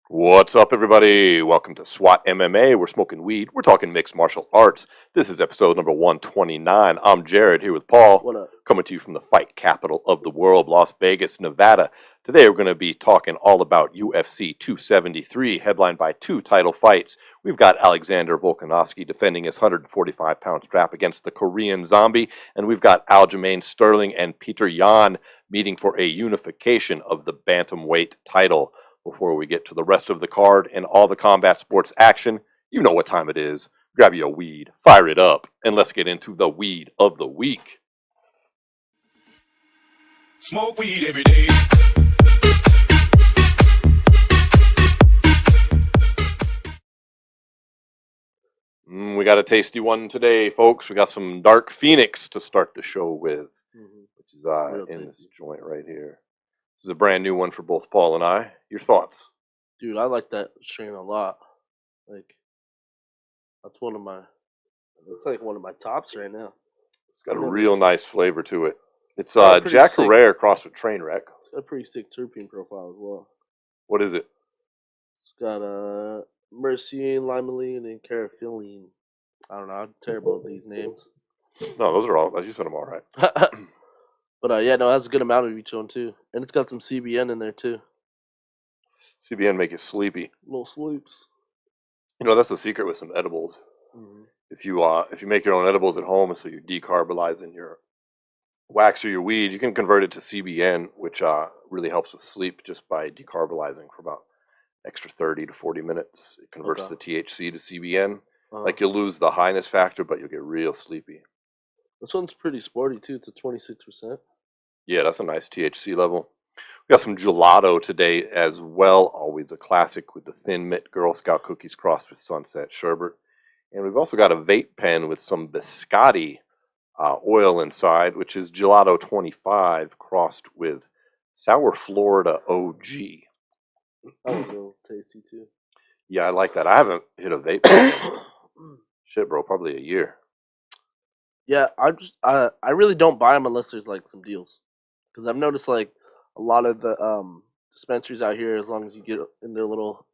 What's up, everybody? Welcome to SWAT MMA. We're smoking weed. We're talking mixed martial arts. This is episode number 129. I'm Jarrod here with Paul. What up? Coming to you from the fight capital of the world, Las Vegas, Nevada. Today we're going to be talking all about UFC 273, headlined by two title fights. We've got Alexander Volkanovski defending his 145-pound strap against the Korean Zombie, and we've got Aljamain Sterling and Peter Yan meeting for a unification of the Bantamweight title. Before we get to the rest of the card and all the combat sports action, you know what time it is. Grab your weed, fire it up, and let's get into the weed of the week. Smoke weed every day. We got a tasty one today, folks. We got some Dark Phoenix to start the show with, which is in this joint right here. This is a brand new one for both Paul and I. Your thoughts? Dude, I like that strain a lot. Like, that's one of my tops right now. It's got a real nice flavor to it. It's sick. Jack Herrera crossed with Trainwreck. It's got a pretty sick terpene profile as well. What is it? It's got myrcene, limonene, and carotene. I don't know. I'm terrible at these names. No, those are all. You said them all right. But yeah, no, it has a good amount of each one too, and it's got some CBN in there too. CBN make you sleepy. Little sleeps. You know, that's the secret with some edibles. Mm-hmm. If you make your own edibles at home, so you're decarbonizing your wax or your weed, you can convert it to CBN, which really helps with sleep just by decarbonizing for about extra 30 to 40 minutes. It converts the THC to CBN. Like, you'll lose the highness factor, but you'll get real sleepy. This one's pretty sporty too. It's a 26%. Yeah, that's a nice THC level. We got some gelato today as well. Always a classic with the Thin Mint Girl Scout cookies crossed with Sunset Sherbet. And we've also got a vape pen with some biscotti oil inside, which is Gelato 25 crossed with Sour Florida OG. That was real tasty too. Yeah, I like that. I haven't hit a vape pen. Shit, bro, probably a year. Yeah, I really don't buy them unless there's like some deals, because I've noticed like a lot of the dispensaries out here, as long as you get in their little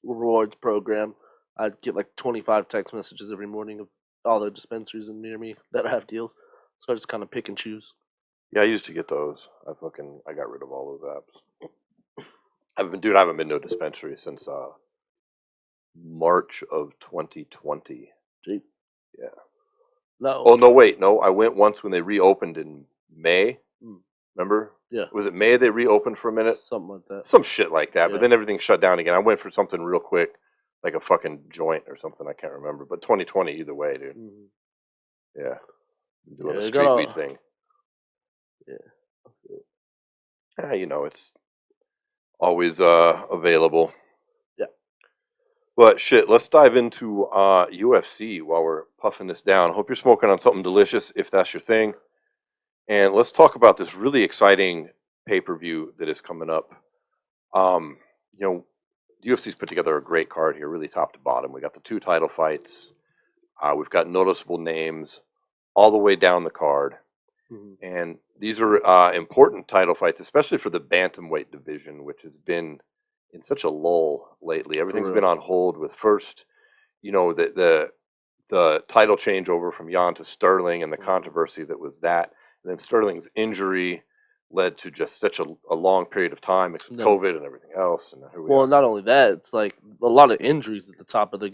rewards program, I get like 25 text messages every morning of all the dispensaries near me that have deals. So I just kind of pick and choose. Yeah, I used to get those. I got rid of all those apps. I haven't been to a dispensary since March of 2020. Gee. Yeah. No. Oh, no, wait. No, I went once when they reopened in May. Remember? Yeah. Was it May they reopened for a minute? Something like that. Some shit like that. Yeah. But then everything shut down again. I went for something real quick, like a fucking joint or something. I can't remember. But 2020 either way, dude. Mm-hmm. Yeah. Doing a street weed thing. Yeah. You know, it's always available. Yeah. But shit, let's dive into UFC while we're puffing this down. Hope you're smoking on something delicious if that's your thing. And let's talk about this really exciting pay-per-view that is coming up. You know, UFC's put together a great card here, really top to bottom. We got the two title fights. We've got noticeable names all the way down the card. Mm-hmm. And these are important title fights, especially for the bantamweight division, which has been in such a lull lately. Everything's been on hold with first, you know, the title changeover from Yan to Sterling and the controversy that was that. And then Sterling's injury led to just such a long period of time, COVID and everything else. And not only that, it's like a lot of injuries at the top of the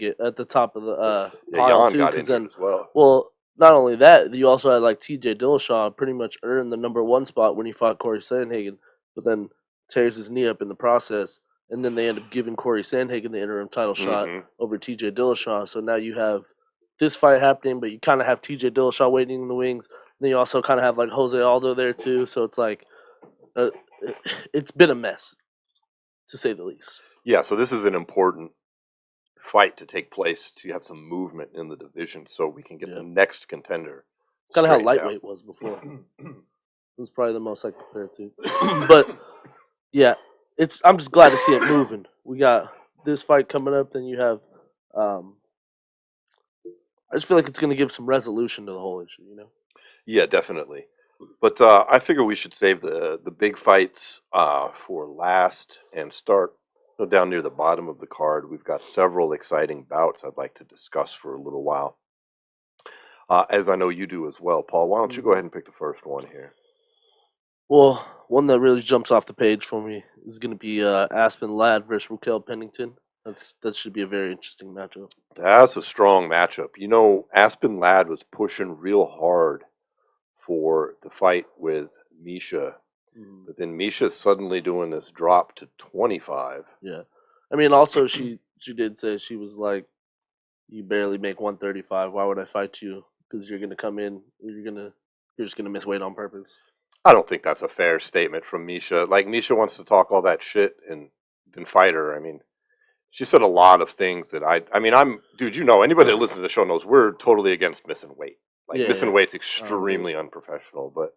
pile Yan too. got injured as well. Well, not only that, you also had like TJ Dillashaw pretty much earn the number one spot when he fought Corey Sandhagen, but then tears his knee up in the process, and then they end up giving Corey Sandhagen the interim title shot over TJ Dillashaw. So now you have this fight happening, but you kind of have TJ Dillashaw waiting in the wings. Then you also kind of have like Jose Aldo there too. So it's like it's been a mess, to say the least. Yeah, so this is an important fight to take place to have some movement in the division so we can get the next contender. Kind of how lightweight was before. It was probably the most I compared to. But yeah, I'm just glad to see it moving. We got this fight coming up, then you have I just feel like it's going to give some resolution to the whole issue, you know? Yeah, definitely. But I figure we should save the big fights for last and start down near the bottom of the card. We've got several exciting bouts I'd like to discuss for a little while, as I know you do as well. Paul, why don't you go ahead and pick the first one here? Well, one that really jumps off the page for me is going to be Aspen Ladd versus Raquel Pennington. That should be a very interesting matchup. That's a strong matchup. You know, Aspen Ladd was pushing real hard for the fight with Misha, but then Misha's suddenly doing this drop to 25. Yeah. I mean, also, she did say, she was like, you barely make 135. Why would I fight you? Because you're going to come in, you're just going to miss weight on purpose. I don't think that's a fair statement from Misha. Like, Misha wants to talk all that shit and then fight her. I mean, she said a lot of things that dude, you know, anybody that listens to the show knows we're totally against missing weight. Like, missing weight's extremely unprofessional, but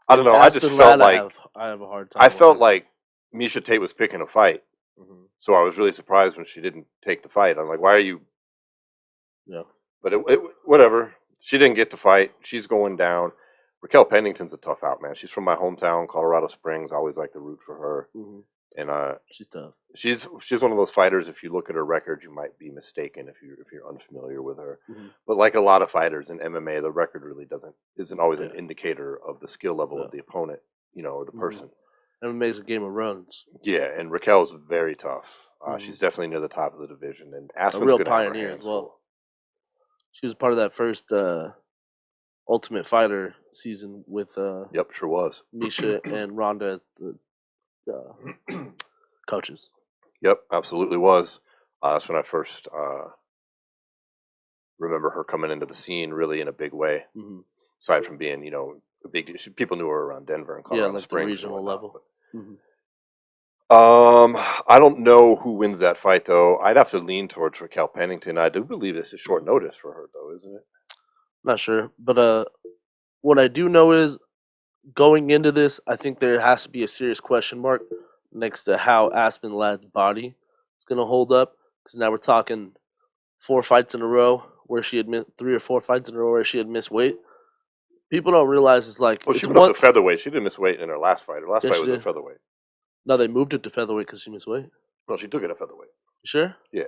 I don't know. I just felt like I have a hard time. I felt like Misha Tate was picking a fight. So I was really surprised when she didn't take the fight. I'm like, why are you? Yeah. But whatever. She didn't get the fight. She's going down. Raquel Pennington's a tough out, man. She's from my hometown, Colorado Springs. I always like to root for her. And she's tough. She's one of those fighters. If you look at her record, you might be mistaken if you're unfamiliar with her. But like a lot of fighters in MMA, the record really isn't always an indicator of the skill level of the opponent, you know, or the person. MMA is a game of runs. Yeah, and Raquel's very tough. She's definitely near the top of the division, and Aspen's a real gonna have her pioneer hands as well. full. She was part of that first Ultimate Fighter season with Yep, sure was. Misha and Ronda as the coaches. Yep, absolutely was. That's when I first remember her coming into the scene really in a big way. Aside from being, you know, a big, people knew her around Denver and Colorado like Springs. The regional level. I don't know who wins that fight though. I'd have to lean towards Raquel Pennington. I do believe this is short notice for her though, isn't it? Not sure, but what I do know is going into this, I think there has to be a serious question mark next to how Aspen Ladd's body is going to hold up. Because now we're talking 4 fights in a row where she had 3 or 4 fights in a row where she had missed weight. People don't realize it's like. Well, she went up to featherweight. She didn't miss weight in her last fight. Her last fight was at featherweight. No, they moved it to featherweight because she missed weight. No, she took it at featherweight. You sure? Yeah.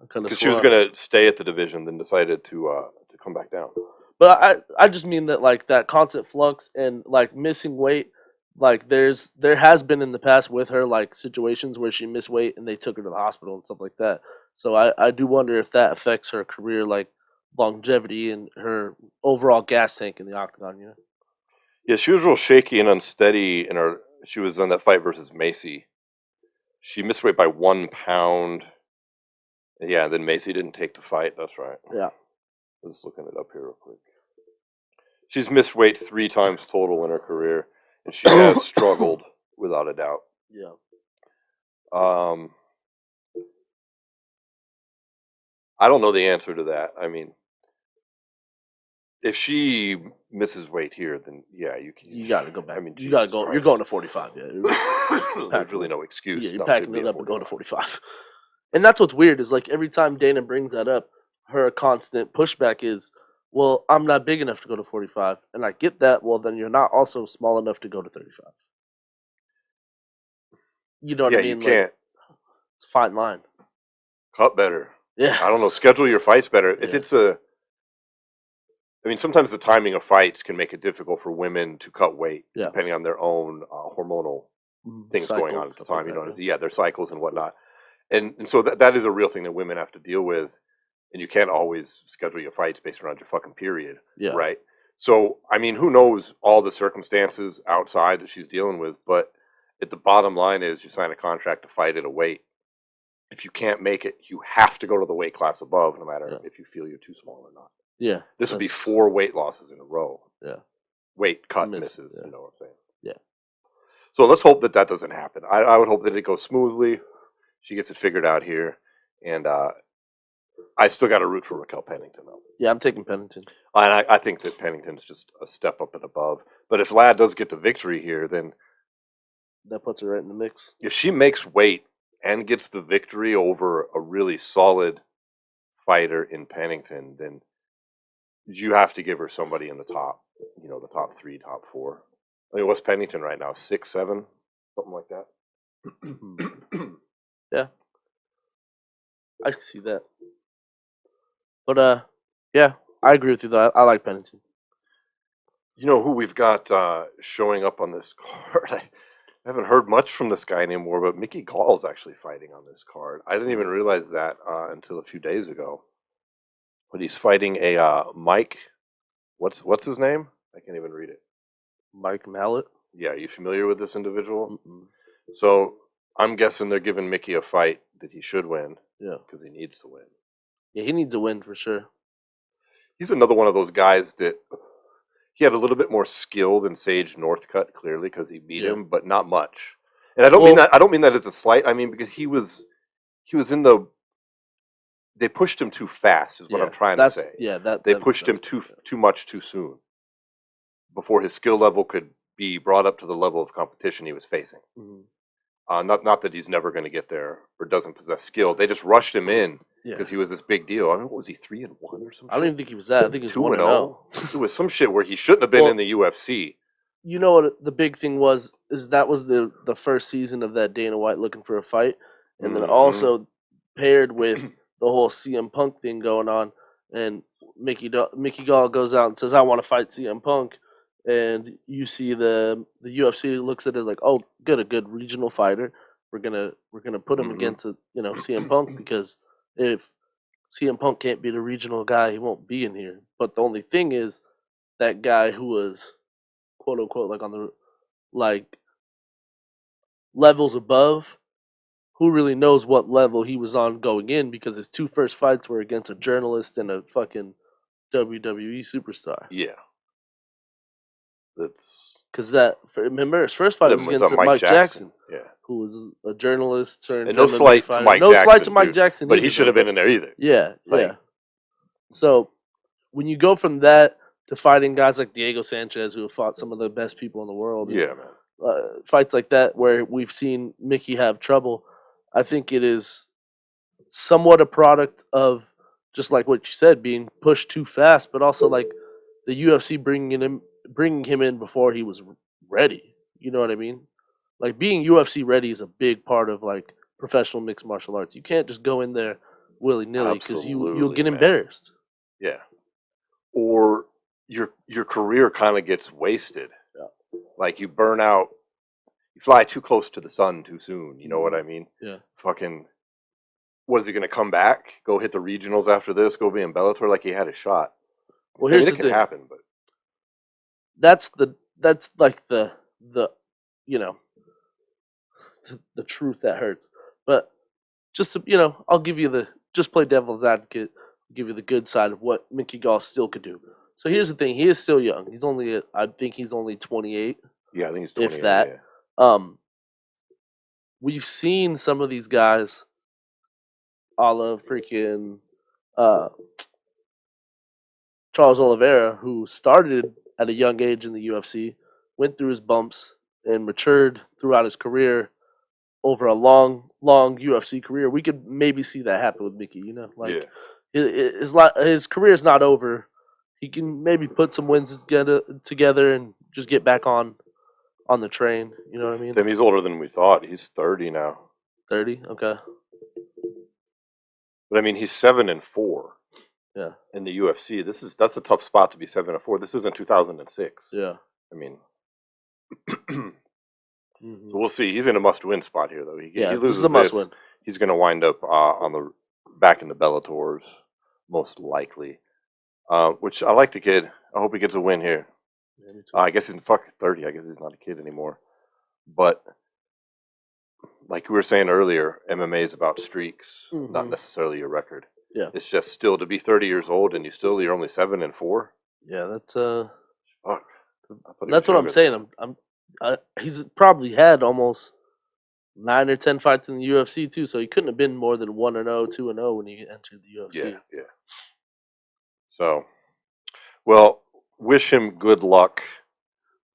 Because she was going to stay at the division, then decided to come back down. But I just mean that like that constant flux and like missing weight, like there has been in the past with her like situations where she missed weight and they took her to the hospital and stuff like that. So I do wonder if that affects her career like longevity and her overall gas tank in the octagon. You know? Yeah, she was real shaky and unsteady in her. She was on that fight versus Macy. She missed weight by 1 pound. Yeah, then Macy didn't take the fight. That's right. Yeah. Just looking it up here real quick. She's missed weight 3 times total in her career, and she has struggled without a doubt. Yeah. I don't know the answer to that. I mean, if she misses weight here, then yeah, you got to go back. I mean, you got to go. Christ. You're going to 45. Yeah. There's really no excuse. Yeah, you're packing it up and going to 45. And that's what's weird is like every time Dana brings that up, her constant pushback is, well, I'm not big enough to go to 45. And I get that. Well, then you're not also small enough to go to 35. You know what I mean? You can't. It's a fine line. Cut better. Yeah. I don't know. Schedule your fights better. If it's I mean, sometimes the timing of fights can make it difficult for women to cut weight, depending on their own hormonal things going on at the time. Like their cycles and whatnot. And so that is a real thing that women have to deal with. And you can't always schedule your fights based around your fucking period, right? So, I mean, who knows all the circumstances outside that she's dealing with, but at the bottom line is you sign a contract to fight at a weight. If you can't make it, you have to go to the weight class above, no matter if you feel you're too small or not. Yeah. This would be 4 weight losses in a row. Yeah. Weight cut misses, you know what I'm saying? Yeah. So let's hope that doesn't happen. I would hope that it goes smoothly. She gets it figured out here. And I still got to root for Raquel Pennington, though. Yeah, I'm taking Pennington. And I think that Pennington's just a step up and above. But if Ladd does get the victory here, then that puts her right in the mix. If she makes weight and gets the victory over a really solid fighter in Pennington, then you have to give her somebody in the top, the top 3, top 4. I mean, what's Pennington right now? 6, 7, something like that. Yeah, I can see that. But yeah, I agree with you though. I like Pennington. You know who we've got showing up on this card? I haven't heard much from this guy anymore, but Mickey Gall's actually fighting on this card. I didn't even realize that until a few days ago. But he's fighting a Mike. What's his name? I can't even read it. Mike Mallet. Yeah, are you familiar with this individual? Mm-mm. So I'm guessing they're giving Mickey a fight that he should win. Yeah, because he needs to win. Yeah, he needs a win for sure. He's another one of those guys that he had a little bit more skill than Sage Northcutt, clearly, because he beat him, but not much. And I don't mean that. I don't mean that as a slight. I mean because he was in the. They pushed him too fast, is what I'm trying to say. Yeah, they pushed him too much too soon. Before his skill level could be brought up to the level of competition he was facing. Mm-hmm. Not that he's never going to get there or doesn't possess skill. They just rushed him in because he was this big deal. I mean, what was he, 3-1 or something? I don't even think he was that. I think he was 2-0. It was some shit where he shouldn't have been in the UFC. You know what the big thing was? Is that was the first season of that Dana White looking for a fight, and then also paired with the whole CM Punk thing going on, and Mickey Gall goes out and says, "I want to fight CM Punk." And you see the UFC looks at it like, oh, good, a good regional fighter. We're gonna put him against CM Punk, because if CM Punk can't beat a regional guy, he won't be in here. But the only thing is that guy who was quote unquote like on the levels above, who really knows what level he was on going in, because his 2 first fights were against a journalist and a fucking WWE superstar. Yeah. That's because remember his first fight was against Mike Jackson, who was a journalist turned and no slight to Mike Jackson, slight to Mike Jackson, but he should have been in there either. Yeah. So when you go from that to fighting guys like Diego Sanchez, who have fought some of the best people in the world, man, fights like that where we've seen Mickey have trouble, I think it is somewhat a product of just like what you said, being pushed too fast, but also like the UFC bringing him in before he was ready. You know what I mean? Like being UFC ready is a big part of like professional mixed martial arts. You can't just go in there willy nilly because you'll get embarrassed. Yeah, or your career kind of gets wasted. Yeah. Like you burn out, you fly too close to the sun too soon. You know what I mean? Yeah. Fucking, was he gonna come back? Go hit the regionals after this? Go be in Bellator? Like he had a shot. Well, here's it can happen, but that's like the the truth that hurts. But just to, I'll give you just play devil's advocate, give you the good side of what Mickey Gall still could do. So here's the thing: he is still young. I think he's only 28. Yeah, I think he's 28. If that. Yeah. We've seen some of these guys, a la freaking Charles Oliveira, who started at a young age in the UFC, went through his bumps, and matured throughout his career over a long UFC career. We could maybe see that happen with Mickey. His career is not over. He can maybe put some wins together and just get back on the train. You know what I mean? Damn, he's older than we thought. He's 30 now. 30? Okay. But I mean, he's 7-4. Yeah. In the UFC, that's a tough spot to be 7-4. This isn't 2006. Yeah. I mean, so we'll see. He's in a must-win spot here, though. He loses this is a must-win. He's going to wind up back in the Bellators, most likely. Which I like the kid. I hope he gets a win here. Yeah, me too. I guess he's fucking 30. I guess he's not a kid anymore. But like we were saying earlier, MMA is about streaks, not necessarily your record. Yeah, it's just still to be 30 years old and you're only 7-4. Yeah, that's fuck. That's what I'm saying. He's probably had almost 9 or 10 fights in the UFC too, so he couldn't have been more than 1-0, 2-0 when he entered the UFC. Yeah. So, well, wish him good luck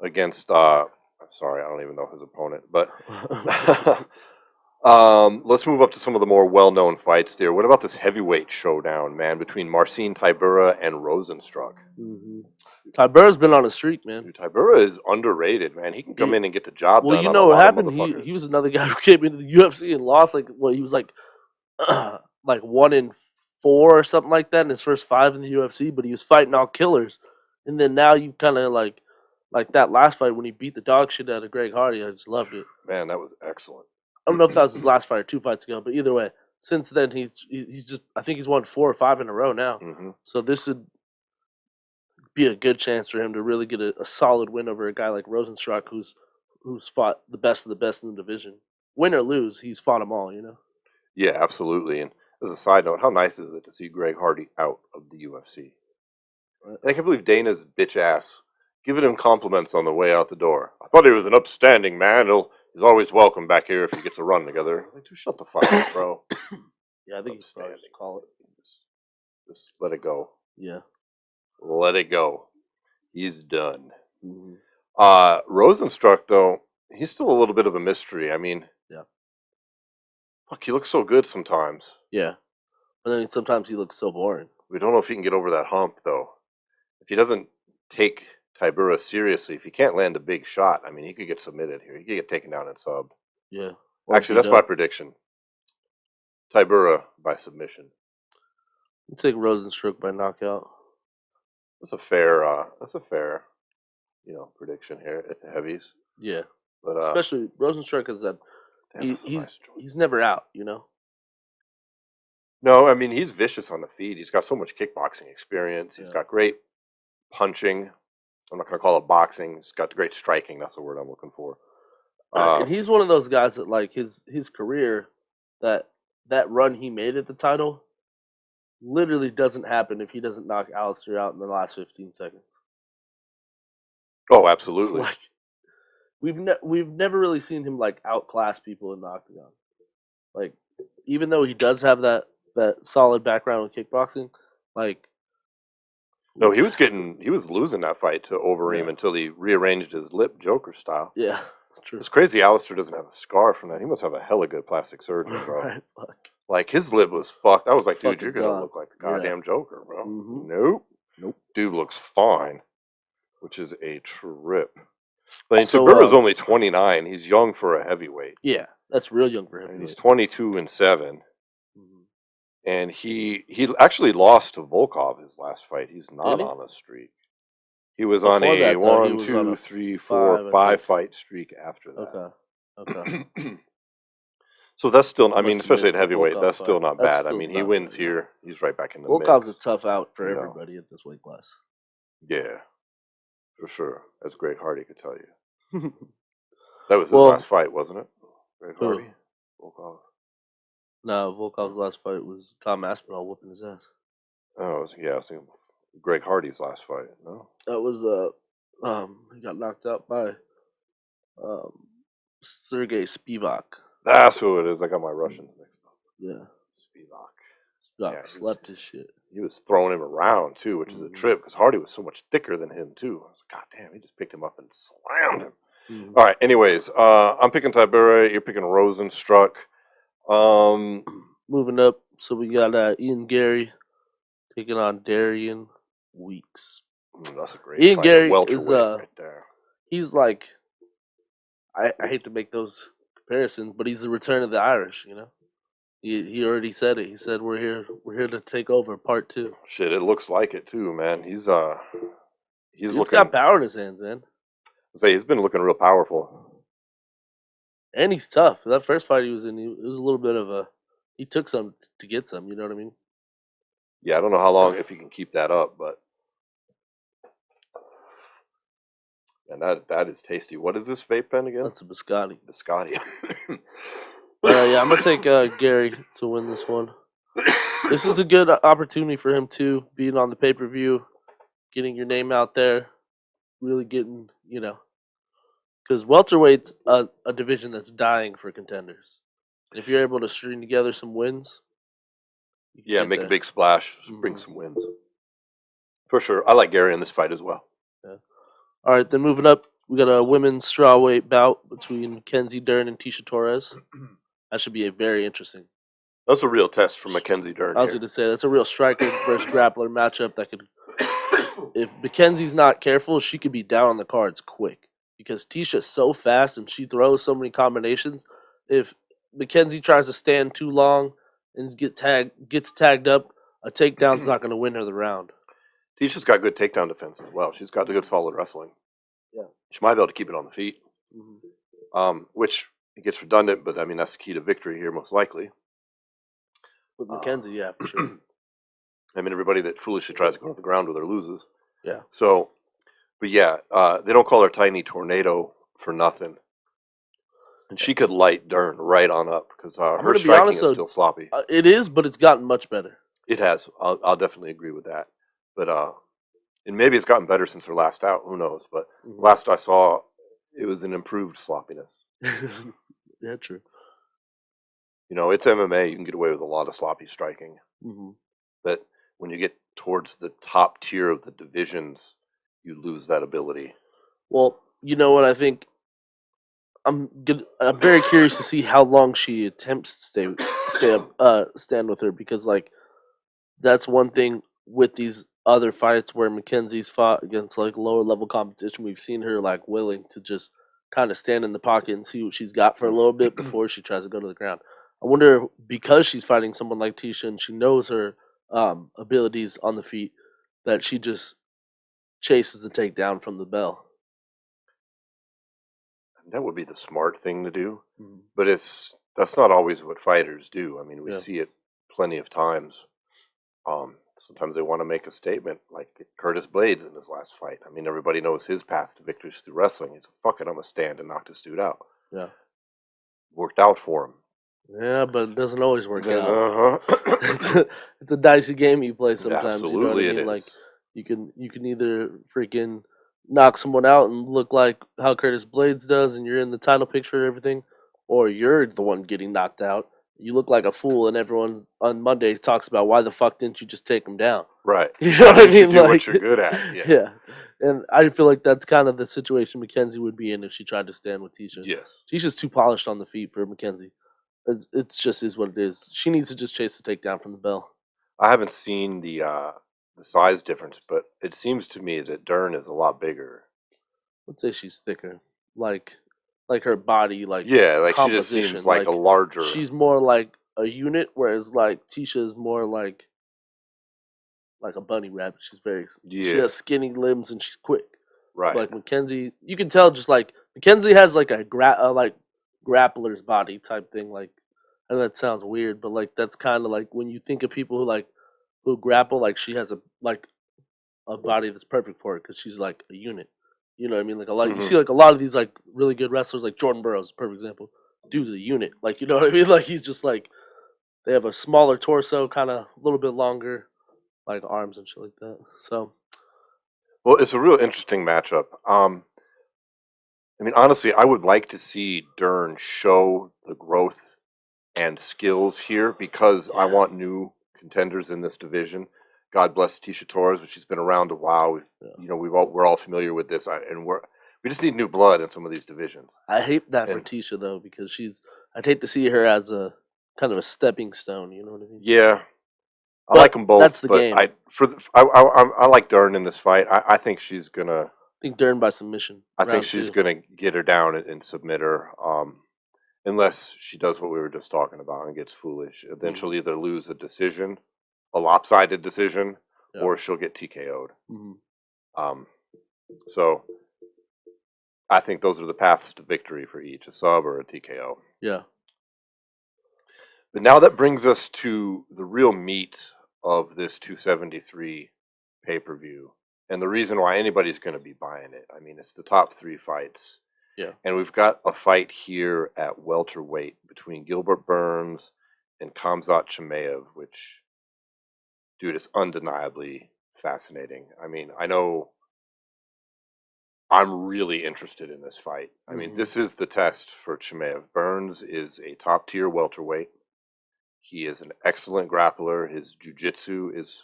against. I'm sorry, I don't even know his opponent, but Let's move up to some of the more well-known fights there. What about this heavyweight showdown, man, between Marcin Tybura and Rosenstruck? Mm-hmm. Tybura's been on a streak, man. Dude, Tybura is underrated, man. He can come in and get the job Well, done you on know a what lot happened? of motherfuckers. He was another guy who came into the UFC and lost. Like, well, he was like 1-4 or something like that in his first 5 in the UFC. But he was fighting all killers, and then now you kind of like that last fight when he beat the dog shit out of Greg Hardy. I just loved it. Man, that was excellent. I don't know if that was his last fight or 2 fights ago, but either way, since then he's just I think he's won 4 or 5 in a row now. Mm-hmm. So this would be a good chance for him to really get a solid win over a guy like Rosenstruck, who's fought the best of the best in the division. Win or lose, he's fought them all, you know? Yeah, absolutely. And as a side note, how nice is it to see Greg Hardy out of the UFC? And I can't believe Dana's bitch ass giving him compliments on the way out the door. I thought he was an upstanding man. He's always welcome back here if he gets a run together. Like, dude, shut the fuck up, bro. Yeah, I think he's probably Upstanding. call it. Just let it go. Yeah. Let it go. He's done. Mm-hmm. Rosenstruck, though, he's still a little bit of a mystery. I mean, yeah. Fuck, he looks so good sometimes. Yeah. And then sometimes he looks so boring. We don't know if he can get over that hump, though. If he doesn't take Tybura seriously, if he can't land a big shot, I mean, he could get submitted here. He could get taken down and subbed. Yeah. Actually, that's my prediction. Tybura by submission. You take Rosenstruck by knockout. That's a fair, prediction here at the heavies. Yeah. But especially Rosenstruck is that damn, he's never out, you know. No, I mean he's vicious on the feet. He's got so much kickboxing experience. He's Yeah. got great punching. I'm not gonna call it boxing. He's got great striking. That's the word I'm looking for. And he's one of those guys that like his career, that run he made at the title, literally doesn't happen if he doesn't knock Alistair out in the last 15 seconds. Oh, absolutely. Like we've never really seen him like outclass people in the octagon. Like even though he does have that solid background in kickboxing, like no, he was losing that fight to Overeem until he rearranged his lip Joker style. Yeah, true. It's crazy Alistair doesn't have a scar from that. He must have a hella good plastic surgeon, bro. Right, fuck. Like his lip was fucked. I was like, dude, Fucking you're gonna gone. look like the goddamn Joker, bro. Mhm. Nope. Dude looks fine, which is a trip. But So, Tybura's only 29. He's young for a heavyweight. Yeah, that's real young for him. And he's 22-7. Mhm. And he actually lost to Volkov his last fight. He's not Did he? on a streak. He was on Before a that, though, he was on a 5, I think. fight streak after that. Okay. So that's still, I Must mean, have especially missed at the heavyweight, Volkov that's still fight. not That's bad. I still mean, he not wins bad, here. He's right back in the Volkov's mix. a tough out for You know. everybody at this weight class. Yeah, for sure. As Greg Hardy could tell you. That was his Well, last fight, wasn't it? Greg who? Hardy? Volkov. No, Volkov's last fight was Tom Aspinall whooping his ass. Oh, I was thinking Greg Hardy's last fight. No? That was he got knocked out by Sergey Spivak. That's who it is. I got my Russians mixed up. Yeah, Spivak. Spivak Yeah, slept his shit. He was throwing him around, too, which is a trip, because Hardy was so much thicker than him, too. I was like, God damn, he just picked him up and slammed him. Mhm. All right, anyways, I'm picking Tybura. You're picking Rosenstruck. Moving up, so we got Ian Gary taking on Darian Weeks. That's a great Ian fight. Gary Welterweight is right there. he's like, I hate to make those comparisons, but he's the return of the Irish. You know, he already said it. He said we're here to take over part 2. Shit, it looks like it, too, man. He's He's looking, got power in his hands, man, he's been looking real powerful. and he's tough. That first fight he was in, it was a little bit of a. He took some to get some. You know what I mean? Yeah, I don't know how long, if he can keep that up, but. And that is tasty. What is this vape pen again? That's a biscotti. Biscotti. Yeah, I'm gonna take Gary to win this one. This is a good opportunity for him too, being on the pay-per-view, getting your name out there, really getting, because welterweight's a division that's dying for contenders. If you're able to string together some wins, you can Yeah, get make a there. big splash, bring some wins. For sure. I like Gary in this fight as well. Yeah. All right, then moving up, we got a women's strawweight bout between Kenzie, Dern, and Tisha Torres. That should be a very interesting. That's a real test for Mackenzie Dern I was here. going to say that's a real striker versus grappler matchup that could. If Mackenzie's not careful, she could be down on the cards quick because Tisha's so fast and she throws so many combinations. If Mackenzie tries to stand too long and gets tagged up, a takedown's not going to win her the round. Tisha's got good takedown defense as well. She's got the good solid wrestling. Yeah. She might be able to keep it on the feet, which it gets redundant, but I mean, that's the key to victory here, most likely. With Mackenzie, yeah, for sure. I mean, everybody that foolishly tries to go to the ground with her loses. Yeah. So, but yeah, they don't call her Tiny Tornado for nothing. And she could light Dern right on up because her striking is still sloppy. It is, but it's gotten much better. It has. I'll definitely agree with that. But and maybe it's gotten better since her last out. Who knows? But last I saw, it was an improved sloppiness. Yeah, true. You know, it's MMA. You can get away with a lot of sloppy striking. But when you get towards the top tier of the divisions, you lose that ability. Well, you know what I think? I'm very curious to see how long she attempts to stand with her because, like, that's one thing with these other fights where Mackenzie's fought against like lower level competition. We've seen her like willing to just kind of stand in the pocket and see what she's got for a little bit before she tries to go to the ground. I wonder, because she's fighting someone like Tisha and she knows her abilities on the feet, that she just chases the takedown from the bell. That would be the smart thing to do, but that's not always what fighters do. I mean, we see it plenty of times. Sometimes they want to make a statement, like Curtis Blades in his last fight. I mean, everybody knows his path to victory is through wrestling. He's fuck it, I'm gonna stand and knock this dude out. Yeah, worked out for him. Yeah, but it doesn't always work out. It's a dicey game you play sometimes. Absolutely, you know what I mean? it Like is. you can either freaking knock someone out and look like how Curtis Blades does, and you're in the title picture and everything, or you're the one getting knocked out. You look like a fool, and everyone on Monday talks about why the fuck didn't you just take him down? Right. You know what I mean? Do what you're good at. Yeah. And I feel like that's kind of the situation Mackenzie would be in if she tried to stand with Tisha. Yes. Tisha's too polished on the feet for Mackenzie. It's just is what it is. She needs to just chase the takedown from the bell. I haven't seen the size difference, but it seems to me that Dern is a lot bigger. Let's say she's thicker, like her body, like she just seems like a larger. She's more like a unit, whereas like Tisha is more like a bunny rabbit. She's she has skinny limbs and she's quick. Right. Like Mackenzie, you can tell just like Mackenzie has like a grappler's body type thing. Like, I know that sounds weird, but like that's kind of like when you think of people who grapple, like she has a body that's perfect for it because she's like a unit. You know what I mean? Like you see like a lot of these like really good wrestlers, like Jordan Burroughs, perfect example. Dude's a unit. Like, you know what I mean? Like he's just like, they have a smaller torso, kind of a little bit longer, like arms and shit like that. So, well, it's a real interesting matchup. I mean, honestly, I would like to see Dern show the growth and skills here because I want new contenders in this division. God bless Tisha Torres, but she's been around a while. We're all familiar with this, and we just need new blood in some of these divisions. I hate that for Tisha though, because I'd hate to see her as a kind of a stepping stone. You know what I mean? Yeah, I like them both. That's the game. I like Dern in this fight. I think she's gonna. I think Dern by submission. I think she's gonna get her down and submit her. Unless she does what we were just talking about and gets foolish, then she'll either lose a lopsided decision, or she'll get TKO'd. So I think those are the paths to victory for each, a sub or a TKO. Yeah. But now that brings us to the real meat of this 273 pay-per-view, and the reason why anybody's going to be buying it. I mean, it's the top 3 fights. Yeah. And we've got a fight here at welterweight between Gilbert Burns and Khamzat Chimaev, which, dude, is undeniably fascinating. I mean, I know I'm really interested in this fight. I mean, this is the test for Chimaev. Burns is a top-tier welterweight. He is an excellent grappler. His jiu-jitsu is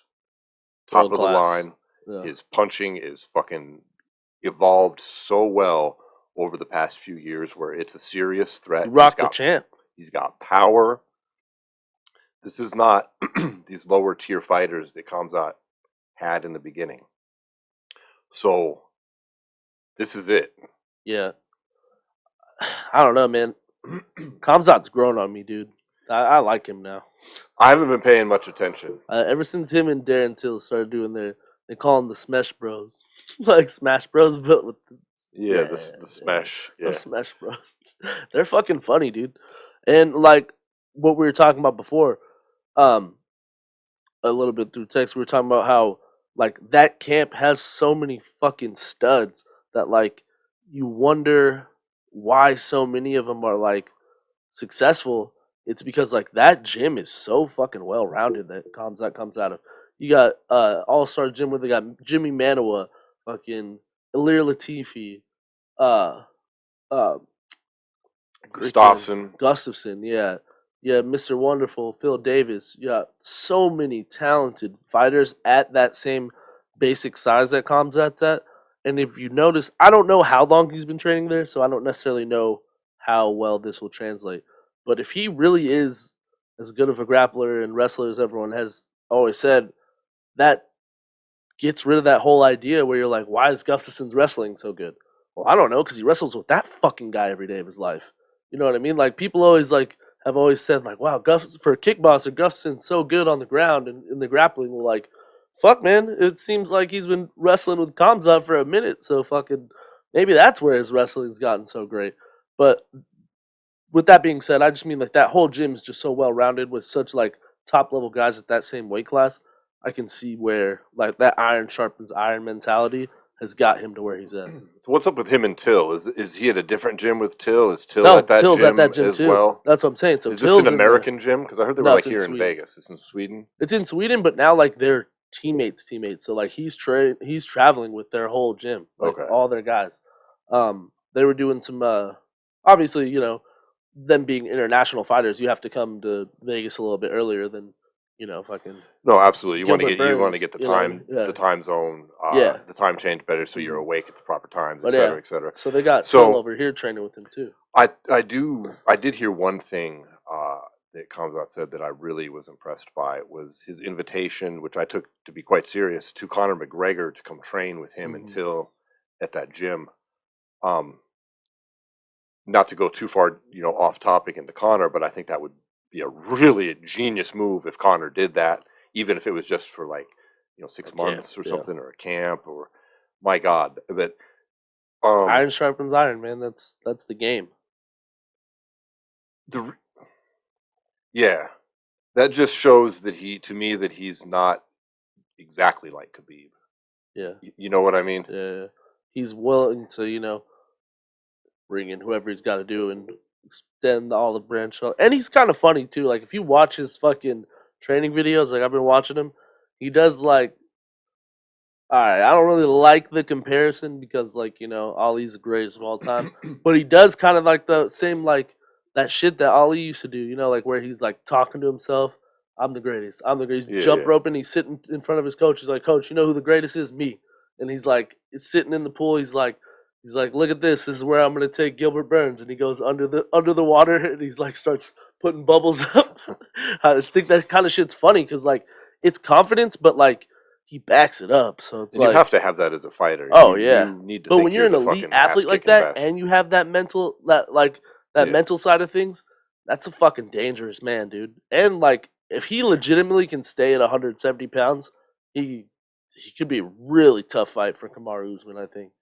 top of the line. Yeah. His punching is fucking evolved so well over the past few years where it's a serious threat. He rocked the champ. He's got power. This is not these lower tier fighters that Khamzat had in the beginning. So this is it. Yeah. I don't know, man. Komzat's grown on me, dude. I like him now. I haven't been paying much attention. Ever since him and Dern Till started doing they call them the Smash Bros. Like Smash Bros, but with The Smash. Yeah. The Smash Bros. They're fucking funny, dude. And like what we were talking about before, a little bit through text, we were talking about how like that camp has so many fucking studs that like you wonder why so many of them are like successful. It's because like that gym is so fucking well rounded that comes out of. You got all-star gym where they got Jimmy Manawa, fucking Ilir Latifi, Gustafson, yeah, Mr. Wonderful, Phil Davis. You got so many talented fighters at that same basic size that Komzat's at. And if you notice, I don't know how long he's been training there, so I don't necessarily know how well this will translate. But if he really is as good of a grappler and wrestler as everyone has always said, that gets rid of that whole idea where you're like, why is Gustafson's wrestling so good? Well, I don't know, because he wrestles with that fucking guy every day of his life. You know what I mean? Like, people always like have always said, like, wow, for a kickboxer, Gustafson's so good on the ground and in the grappling. Well, like, fuck, man, it seems like he's been wrestling with Komzat for a minute, so fucking maybe that's where his wrestling's gotten so great. But with that being said, I just mean like that whole gym is just so well rounded with such like top level guys at that same weight class. I can see where like that iron sharpens iron mentality has got him to where he's at. So what's up with him and Till? Is he at a different gym with Till? Is Till No, at that Till's gym at that gym as too. well? That's what I'm saying. So is Till's this an American gym? Because I heard they were No, like it's in here in Sweden. Vegas. It's in Sweden. It's in Sweden, but now like they're teammates. So like he's traveling with their whole gym, like Okay. all their guys. They were doing some obviously, you know, them being international fighters, you have to come to Vegas a little bit earlier than, you know, fucking. No, absolutely. You want to Gilbert get the Burns, time you know, yeah. the time zone, Yeah. the time change better, so you're awake at the proper times, But et cetera, yeah. et cetera. So they got So- Till over here training with him too. I did hear one thing that Komzat said that I really was impressed by was his invitation, which I took to be quite serious, to Conor McGregor to come train with him until at that gym. Not to go too far, you know, off topic into Conor, but I think that would be a really genius move if Conor did that, even if it was just for like, you know, 6 months or something, or a camp, or my God. But Iron sharpens iron, man. That's the game. Yeah, that just shows that he's not exactly like Khabib. Yeah. You know what I mean? Yeah. He's willing to, you know, bring in whoever he's got to do and extend the olive branch. And he's kind of funny too. Like if you watch his fucking training videos, like I've been watching him, he does like, all right, I don't really like the comparison because like, you know, Ali's the greatest of all time, but he does kind of like the same, like that shit that Ali used to do, you know, like where he's like talking to himself. I'm the greatest. He's jump roping. He's sitting in front of his coach. He's like, Coach, you know who the greatest is? Me. And he's like, he's sitting in the pool. He's like, look at this. This is where I'm gonna take Gilbert Burns. And he goes under the water and he's like starts putting bubbles up. I just think that kind of shit's funny because like it's confidence, but like he backs it up. So it's And like you have to have that as a fighter. Oh You yeah. need to But think when you're an the elite fucking athlete like ass-kicking that best. and you have that mental mental side of things, that's a fucking dangerous man, dude. And like if he legitimately can stay at 170 pounds, he could be a really tough fight for Kamaru Usman, I think.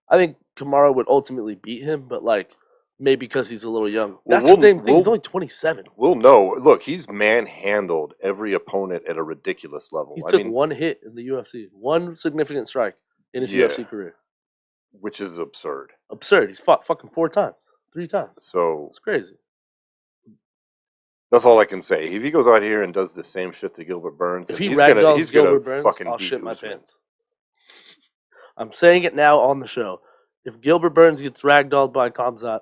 I think Kamaru would ultimately beat him, but like maybe because he's a little young. Well, That's the same thing. He's only 27. We'll know. Look, he's manhandled every opponent at a ridiculous level. He I took mean, one hit in the UFC, one significant strike in his Yeah. UFC career. which is absurd. Absurd. He's fought fucking 4 times, 3 times. So It's crazy. that's all I can say. If he goes out here and does the same shit to Gilbert Burns, If then he he's gonna ragdolls Gilbert Burns, fucking I'll beat shit my Usman. pants. I'm saying it now on the show. If Gilbert Burns gets ragdolled by Komzat,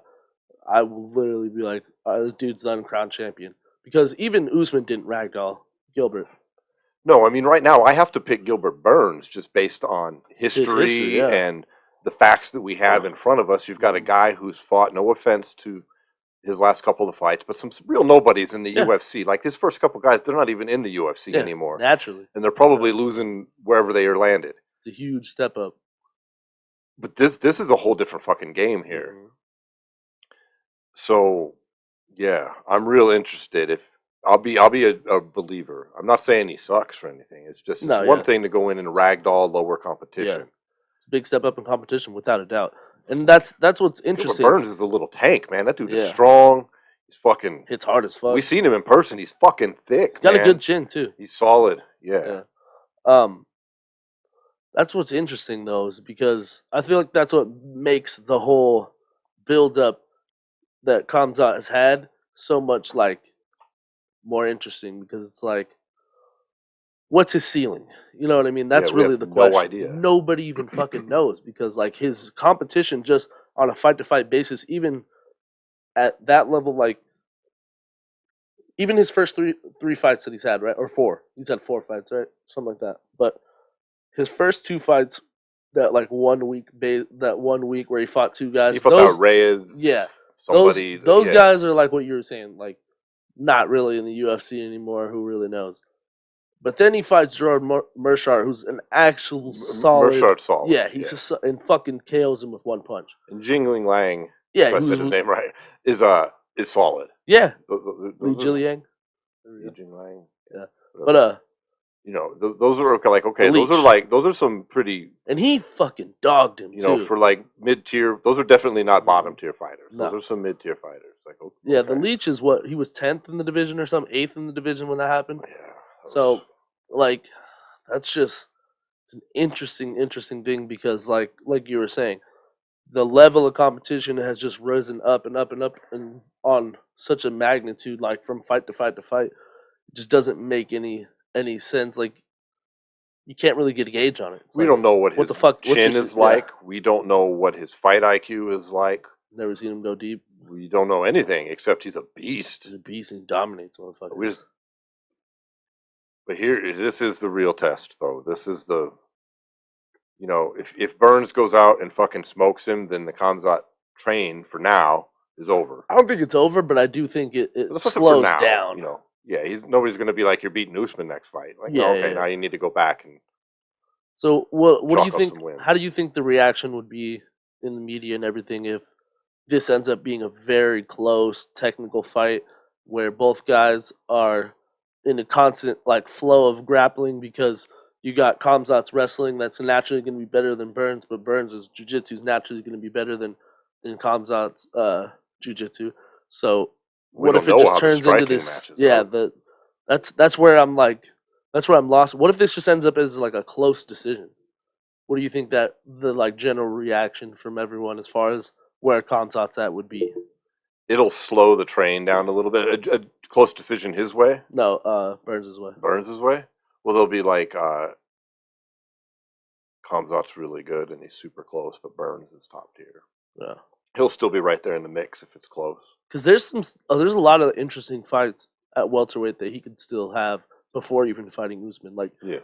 I will literally be like, this dude's the uncrowned champion. Because even Usman didn't ragdoll Gilbert. No, I mean right now I have to pick Gilbert Burns just based on history, yeah. and the facts that we have in front of us. You've got a guy who's fought, no offense to his last couple of fights, but some real nobodies in the Yeah. UFC. Like his first couple guys, they're not even in the UFC Yeah, anymore, naturally. and they're probably losing wherever they are landed. It's a huge step up. But this is a whole different fucking game here. Mhm. So, yeah, I'm real interested. If I'll be a believer. I'm not saying he sucks or anything. It's just No, one yeah. thing to go in and ragdoll lower competition. It's a big step up in competition, without a doubt. And that's what's Gilbert interesting. Burns is a little tank, man. That dude is Yeah. strong. He's fucking. Hits hard as fuck. We seen him in person. He's fucking thick. He's got man. a good chin too. He's solid. Yeah. That's what's interesting though, is because I feel like that's what makes the whole build up that Komzat has had so much like more interesting, because it's like, what's his ceiling? You know what I mean? That's we have really the no question. idea. Nobody even fucking knows, because like his competition just on a fight to fight basis, even at that level, like even his first three fights that he's had, right? Or four. He's had 4 fights, right? Something like that. But his first 2 fights, that like 1 week, that 1 week where he fought 2 guys. He fought that Reyes. Yeah. Somebody. Those yeah. guys are like what you were saying, like not really in the UFC anymore. Who really knows? But then he fights Jarrod Mershart, who's an actual solid. Mershart's solid. Yeah, he's and fucking KOs him with 1 punch. And Jingling Lang. Yeah, if I said his name right. Is solid. Yeah, Those Li Jiliang. Lang. Yeah, but you know, those are like okay. Leech. Those are some pretty. And he fucking dogged him. You know, for like mid tier. Those are definitely not bottom tier fighters. No. Those are some mid tier fighters. Like okay. Yeah, the Leech is what he was 10th in the division or something, 8th in the division when that happened. Yeah. So, like, that's just it's an interesting thing, because like you were saying, the level of competition has just risen up and up and up, and on such a magnitude, like from fight to fight to fight, it just doesn't make any sense. Like, you can't really get a gauge on it. It's we like, don't know what his the fuck chin is like. We don't know what his fight IQ is like. Never seen him go deep. We don't know anything except he's a beast. He's a beast and he dominates motherfuckers. But here, this is the real test, though. This is the, you know, if Burns goes out and fucking smokes him, then the Khamzat train for now is over. I don't think it's over, but I do think it slows down. You know, yeah, nobody's going to be like, you're beating Usman next fight. Like, Yeah, okay, yeah. now you need to go back and. So what do you Chalk up think? some wins. How do you think the reaction would be in the media and everything if this ends up being a very close technical fight where both guys are in a constant like flow of grappling, because you got Komzat's wrestling that's naturally going to be better than Burns, but Burns' jiu-jitsu is naturally going to be better than Komzat's jiu-jitsu. So We what don't if it know just how the turns into striking this? matches Yeah, out. that's where I'm like, that's where I'm lost. What if this just ends up as like a close decision? What do you think that the like general reaction from everyone as far as where Komzat's at would be? It'll slow the train down a little bit. A close decision his way, No, Burns' way. Burns' way. Well, they'll be like, Khamzat's really good and he's super close, but Burns is top tier. Yeah, He'll still be right there in the mix if it's close. because there's a lot of interesting fights at welterweight that he could still have before even fighting Usman. Like, Yeah.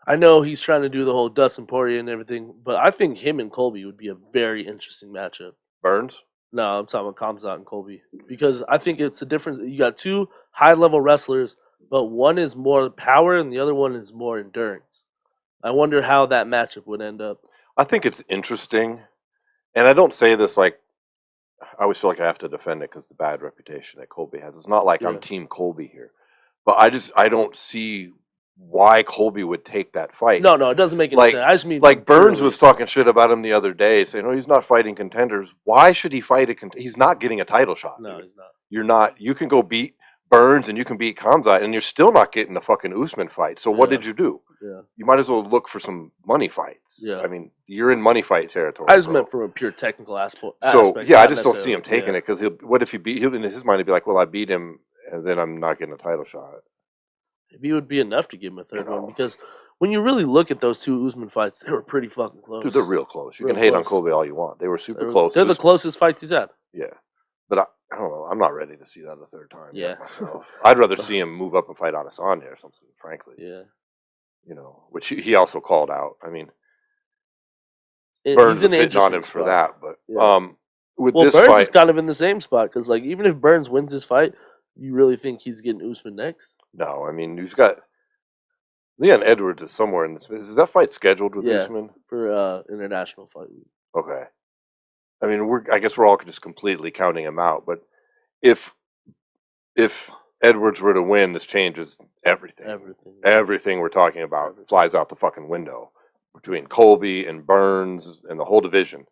I know he's trying to do the whole Dustin Poirier and everything, but I think him and Colby would be a very interesting matchup. Burns? No, I'm talking about Khamzat and Colby, because I think it's a difference. You got 2 high-level wrestlers, but one is more power and the other one is more endurance. I wonder how that matchup would end up. I think it's interesting. And I don't say this like, I always feel like I have to defend it because the bad reputation that Colby has. It's not like I'm Team Colby here. But I don't see why Colby would take that fight. No, it doesn't make any sense. I just mean like Burns was talking shit about him the other day, saying, "Oh, he's not fighting contenders. Why should he fight a contender? He's not getting a title shot. No, dude. he's not. You're not. You can go beat Burns and you can beat Khamzat, and you're still not getting a fucking Usman fight. So what Yeah. did you do? Yeah. You might as well look for some money fights. Yeah. I mean, you're in money fight territory. I just bro. meant from a pure technical aspect. So yeah, I just don't see necessarily- him taking it because what if he beat? He'll in his mind he'd be like, "Well, I beat him, and then I'm not getting a title shot." Maybe it would be enough to give him a third You know. one, because when you really look at those 2 Usman fights, they were pretty fucking close. Dude, they're real close. You Real can hate on close. Colby all you want. They were super They're, close. They're It the was- closest fights he's had. Yeah, but I don't know. I'm not ready to see that a third time. Yeah. Myself. I'd rather see him move up and fight Adesanya or something. Frankly, Yeah. you know, which he also called out. I mean, He's Burns in was an hitting on him interesting for spot. that, but Yeah. with Well, this Burns fight, is kind of in the same spot because, like, even if Burns wins this fight, you really think he's getting Usman next? no, I mean you've got Leon Edwards is somewhere in this. Is that fight scheduled with Yeah, Usman? for international fight week. Okay. I mean, I guess we're all just completely counting him out. But if Edwards were to win, this changes everything. Everything we're talking about flies out the fucking window between Colby and Burns and the whole division.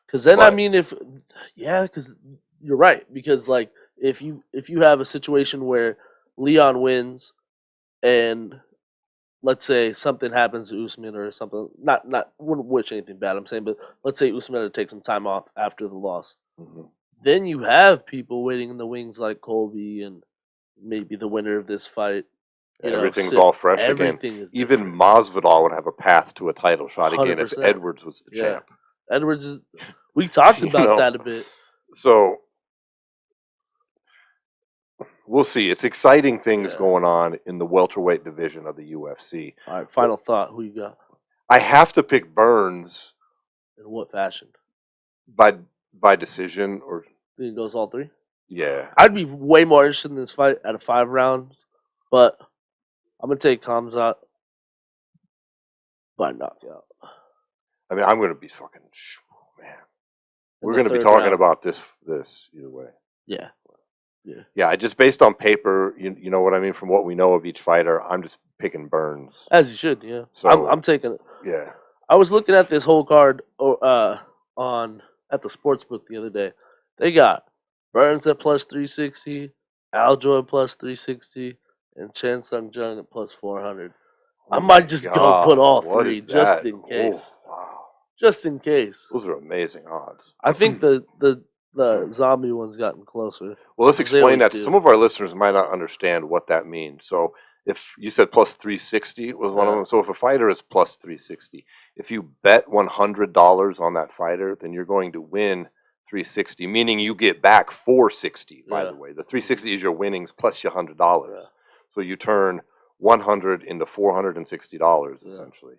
Because then, I mean, because you're right. Because like, if you have a situation where Leon wins, and let's say something happens to Usman or something, not wouldn't wish anything bad, I'm saying, but let's say Usman had to take some time off after the loss. Mm-hmm. Then you have people waiting in the wings like Colby and maybe the winner of this fight. Everything's all fresh again. Even Masvidal would have a path to a title shot again 100%. if Edwards was the champ. Edwards is. We talked about that a bit. So we'll see. It's exciting things going on in the welterweight division of the UFC. All right, final thought. Who you got? I have to pick Burns. In what fashion? By decision, or Think it goes all three? Yeah. I'd be way more interested in this fight at a 5 rounds, but I'm gonna take Khamzat by knockout. I mean, I'm gonna be fucking man. In We're the gonna be third talking round. about this either way. Yeah. Yeah, just based on paper, you know what I mean. From what we know of each fighter, I'm just picking Burns. As you should, yeah. So I'm taking it. Yeah. I was looking at this whole card at the sports book the other day. They got Burns at plus 360, Aljo at plus 360, and Chan Sung Jung at plus 400. I might just go put all three just in case. Oh, wow. Just in case. Those are amazing odds. I think the zombie one's gotten closer. Well, let's explain that. Some of our listeners might not understand what that means. So if you said plus 360 was one of them. So if a fighter is plus 360, if you bet $100 on that fighter, then you're going to win 360, meaning you get back 460, by the way. The 360 is your winnings plus your $100. Yeah. So you turn 100 into $460 essentially,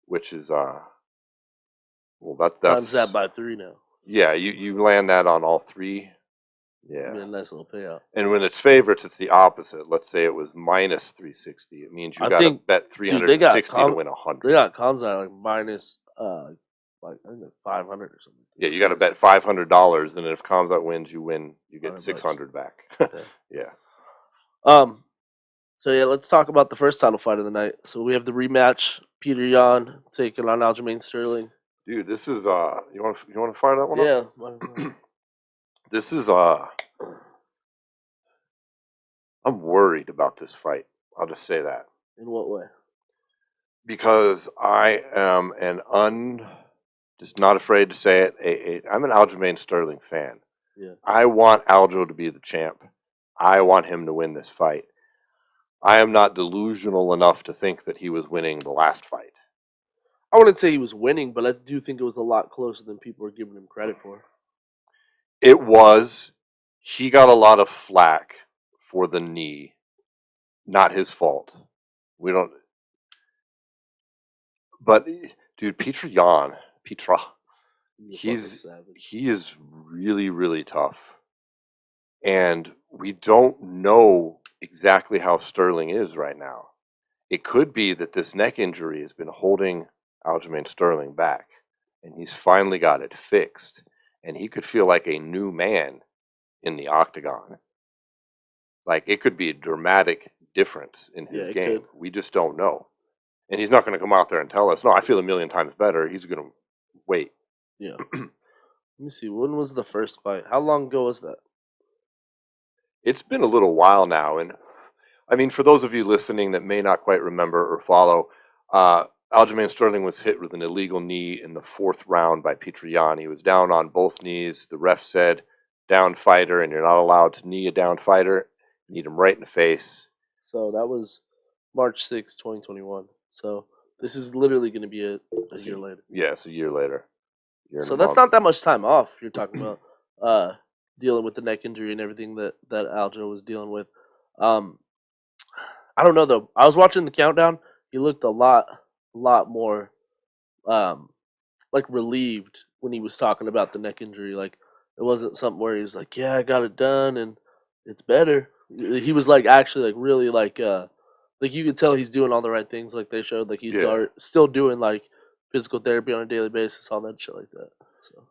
which is that's times that by 3 now. Yeah, you land that on all three. Yeah, a nice little payout. And when it's favorites, it's the opposite. Let's say it was minus 360. It means you got to bet 360 to win 100. They got Komzat like minus like I think like 500 or something. Yeah, you got to bet $500, and if Komzat wins, you win. You get 600 back. Yeah. So yeah, let's talk about the first title fight of the night. So we have the rematch: Peter Yan taking on Aljamain Sterling. Dude, this is you want to fire that one up? Yeah. This is I'm worried about this fight. I'll just say that. In what way? Because I am just not afraid to say it. I'm an Aljamain Sterling fan. Yeah. I want Aljo to be the champ. I want him to win this fight. I am not delusional enough to think that he was winning the last fight. I wouldn't say he was winning, but I do think it was a lot closer than people were giving him credit for. It was. He got a lot of flack for the knee. Not his fault. We don't. But dude, Peter Yan, he is really, really tough. And we don't know exactly how Sterling is right now. It could be that this neck injury has been holding Aljamain Sterling back, and he's finally got it fixed, and he could feel like a new man in the octagon. Like, it could be a dramatic difference in his game. We just don't know. And he's not going to come out there and tell us, no, I feel a million times better. He's going to wait. Yeah. Let me see. When was the first fight? How long ago was that? It's been a little while now. And, I mean, for those of you listening that may not quite remember or follow, Aljamain Sterling was hit with an illegal knee in the 4th round by Peter Yan. He was down on both knees. The ref said, down fighter, and you're not allowed to knee a down fighter. You need him right in the face. So that was March 6, 2021. So this is literally going to be a year later. Yeah, it's a year later. So that's not that much time off. You're talking about dealing with the neck injury and everything that Aljo was dealing with. I don't know, though. I was watching the countdown. He looked a lot more like relieved when he was talking about the neck injury. Like It wasn't something where he was like, "Yeah, I got it done and it's better." He was like actually like really like you could tell he's doing all the right things. Like they showed, like he's still doing like physical therapy on a daily basis, all that shit like that. So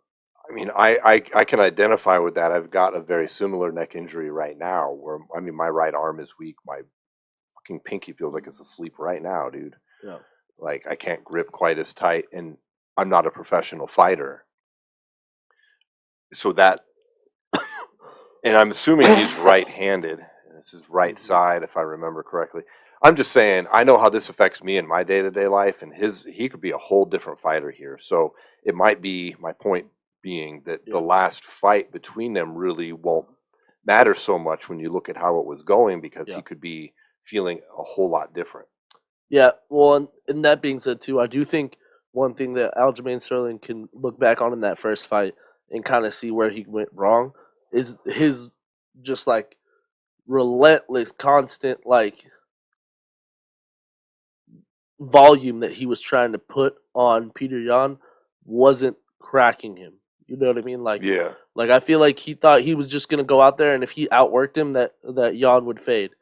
I mean, I can identify with that. I've got a very similar neck injury right now where, I mean, my right arm is weak. My fucking pinky feels like it's asleep right now, dude. yeah, Like, I can't grip quite as tight, and I'm not a professional fighter. So that, and I'm assuming he's right-handed. This is right side, if I remember correctly. I'm just saying, I know how this affects me in my day-to-day life, and he could be a whole different fighter here. So it might be, my point being that the last fight between them really won't matter so much when you look at how it was going, because he could be feeling a whole lot different. Yeah, well, and that being said too, I do think one thing that Aljamain Sterling can look back on in that first fight and kind of see where he went wrong is his just like relentless, constant like volume that he was trying to put on Peter Yan wasn't cracking him. You know what I mean? Like, Yeah. like I feel like he thought he was just gonna go out there and if he outworked him, that Yan would fade,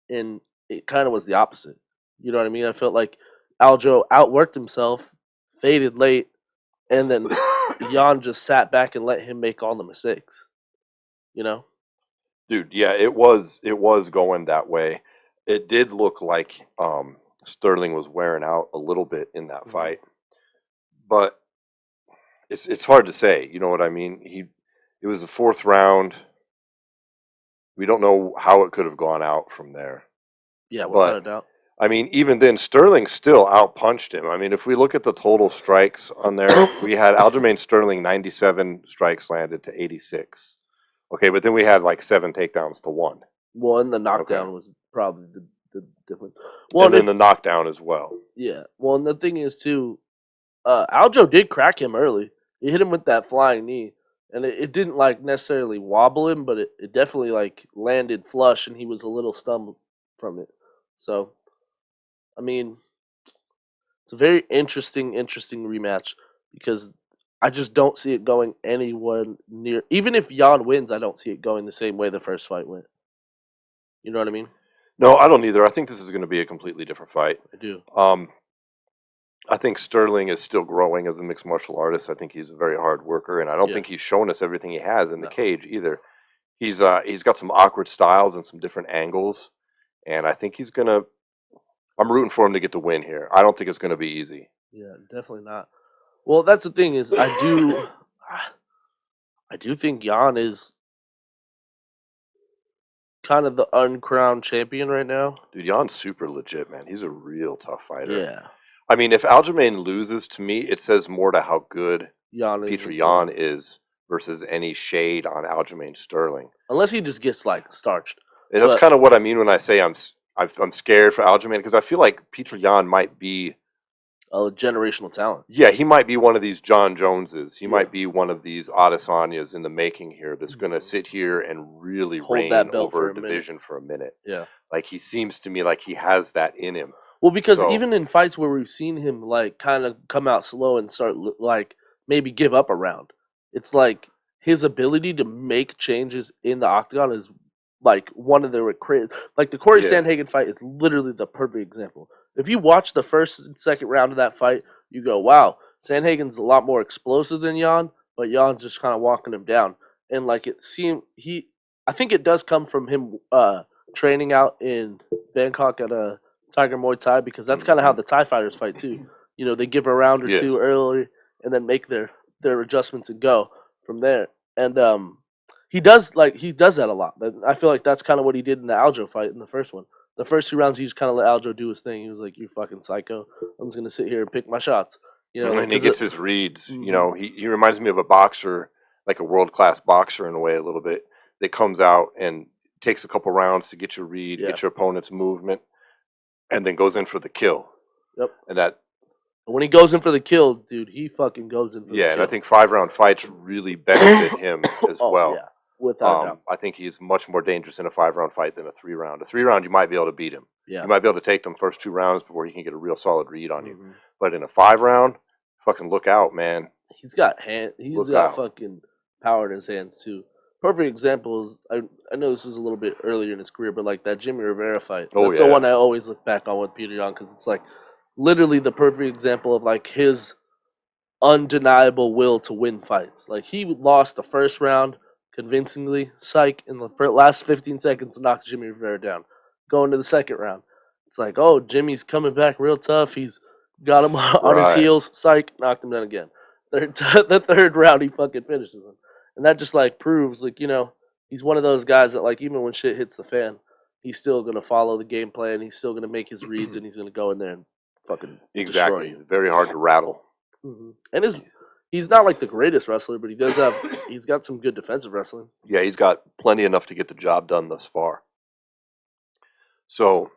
and it kind of was the opposite. You know what I mean? I felt like Aljo outworked himself, faded late, and then Yan just sat back and let him make all the mistakes. You know? Dude, yeah, it was going that way. It did look like Sterling was wearing out a little bit in that fight. But it's hard to say, you know what I mean? It was the fourth round. We don't know how it could have gone out from there. Yeah, without a doubt. I mean, even then, Sterling still outpunched him. I mean, if we look at the total strikes on there, we had Aljamain Sterling 97 strikes landed to 86. Okay, but then we had like 7 takedowns to 1. Well, and the knockdown was probably the difference. Well, and then the knockdown as well. Yeah. Well, and the thing is too, Aljo did crack him early. He hit him with that flying knee, and it didn't like necessarily wobble him, but it definitely like landed flush, and he was a little stunned from it. So, I mean, it's a very interesting rematch because I just don't see it going anyone near. Even if Yan wins, I don't see it going the same way the first fight went. You know what I mean? No, I don't either. I think this is going to be a completely different fight. I do. I think Sterling is still growing as a mixed martial artist. I think he's a very hard worker, and I don't think he's shown us everything he has in the cage either. He's got some awkward styles and some different angles, and I think he's gonna. I'm rooting for him to get the win here. I don't think it's going to be easy. Yeah, definitely not. Well, that's the thing is, I do think Yan is kind of the uncrowned champion right now. Dude, Yan's super legit, man. He's a real tough fighter. Yeah. I mean, if Aljamain loses, to me, it says more to how good Peter Yan is versus any shade on Aljamain Sterling. Unless he just gets like starched. And that's kind of what I mean when I say I'm scared for Aljamain, because I feel like Peter Yan might be a generational talent. Yeah, he might be one of these John Joneses. He might be one of these Adesanyas in the making here that's going to sit here and really reign over a division for a minute. Yeah. Like, he seems to me like he has that in him. Well, because even in fights where we've seen him, like, kind of come out slow and start, like, maybe give up a round, it's like his ability to make changes in the octagon is, like, one of the like, the Corey Sandhagen fight is literally the perfect example. If you watch the first and second round of that fight, you go, wow, Sandhagen's a lot more explosive than Yan, but Yan's just kind of walking him down. And, like, it seemed I think it does come from him training out in Bangkok at a Tiger Muay Thai, because that's kind of how the Thai fighters fight too. You know, they give a round or two early and then make their adjustments and go from there. And he does that a lot. I feel like that's kind of what he did in the Aljo fight in the first one. The first 2 rounds, he just kind of let Aljo do his thing. He was like, "You fucking psycho! I'm just gonna sit here and pick my shots." You know, and he gets his reads. You know, he reminds me of a boxer, like a world-class boxer in a way, a little bit, that comes out and takes a couple rounds to get your read, get your opponent's movement, and then goes in for the kill. Yep. And when he goes in for the kill, dude, he fucking goes in for the kill. Yeah, and I think 5-round fights really benefit him as well. Yeah, without doubt. I think he's much more dangerous in a 5-round fight than a 3-round. A 3-round, you might be able to beat him. Yeah. You might be able to take them first 2 rounds before he can get a real solid read on you. But in a 5-round, fucking look out, man. He's got fucking power in his hands too. Perfect example is I know this is a little bit earlier in his career, but like that Jimmy Rivera fight. Oh, That's the yeah. one I always look back on with Peter Yan because it's like literally the perfect example of like his undeniable will to win fights. Like he lost the first round convincingly, psych, in the last 15 seconds knocks Jimmy Rivera down. Going to the second round, it's like, oh, Jimmy's coming back real tough. He's got him on his Right. heels, psych, knocked him down again. The third round, he fucking finishes him, and that just like proves, like, you know, he's one of those guys that like even when shit hits the fan, he's still gonna follow the game plan. He's still gonna make his reads, and he's gonna go in there and fucking destroy Exactly. you. Very hard to rattle. And he's not like the greatest wrestler, but he's got some good defensive wrestling. Yeah, he's got plenty enough to get the job done thus far. So,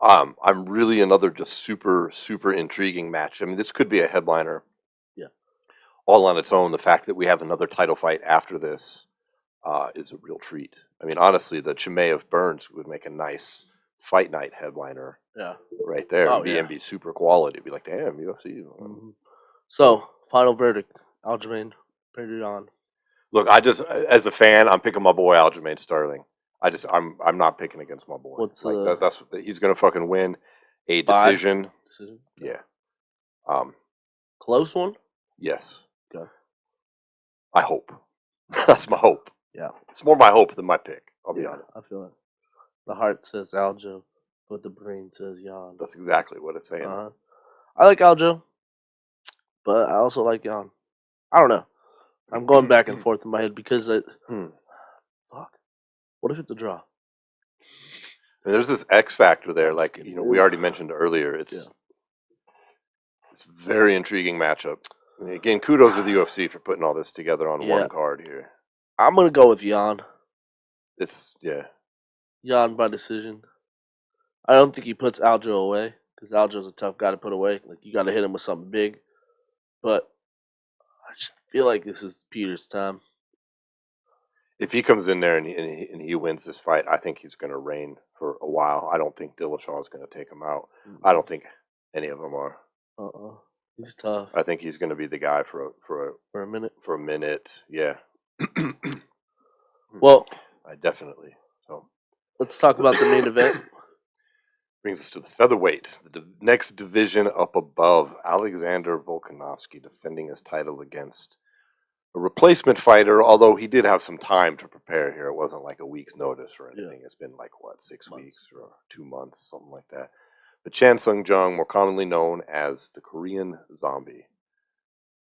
I'm really another just super, super intriguing match. I mean, this could be a headliner. Yeah. All on its own. The fact that we have another title fight after this is a real treat. I mean, honestly, the Chimaev Burns would make a nice fight night headliner. Yeah. Right there. Oh, BMB super quality. It'd be like, damn, UFC. So, final verdict: Aljamain, Peter Yan. Look, I just, as a fan, I'm picking my boy Aljamain Sterling. I'm not picking against my boy. What's like, that's he's gonna fucking win a Bye. decision. Decision? Yeah. Close one? Yes. Okay. I hope. That's my hope. Yeah. It's more my hope than my pick. I'll be honest. I feel it. The heart says Aljo, but the brain says Yan. That's exactly what it's saying. I like Aljo, but I also like Yan. I don't know. I'm going back and forth in my head because fuck. What if it's a draw? I mean, there's this X factor there, like, you know, we already mentioned earlier. It's a very intriguing matchup. I mean, again, kudos to the UFC for putting all this together on one card here. I'm gonna go with Yan. It's Yan by decision. I don't think he puts Aljo away because Aljo's a tough guy to put away. Like you got to hit him with something big, but I just feel like this is Peter's time. If he comes in there and he wins this fight, I think he's going to reign for a while. I don't think Dillashaw is going to take him out. I don't think any of them are. He's tough. I think he's going to be the guy for a minute. For a minute, yeah. Well, I definitely. So let's talk about the main event. Brings us to the featherweight, the next division up above. Alexander Volkanovski defending his title against a replacement fighter, although he did have some time to prepare here. It wasn't like a week's notice or anything. It's been like, 6 weeks or 2 months, something like that. But Chan Sung Jung, more commonly known as the Korean Zombie.